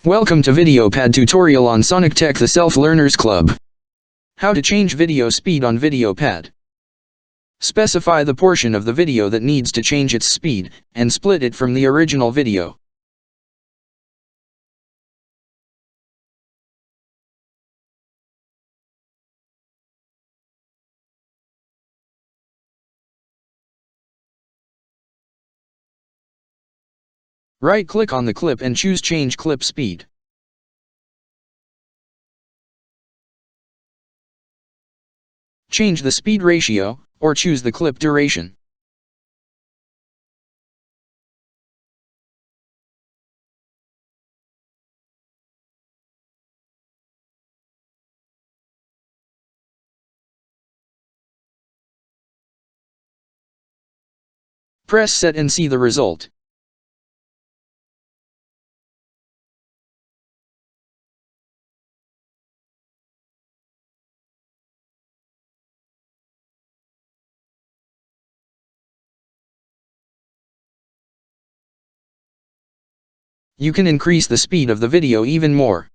Welcome to VideoPad tutorial on Sonic Tech the Self-Learners Club. How to change video speed on VideoPad. Specify the portion of the video that needs to change its speed, and split it from the original video. Right-click on the clip and choose Change Clip Speed. Change the speed ratio, or choose the clip duration. Press Set and see the result. You can increase the speed of the video even more.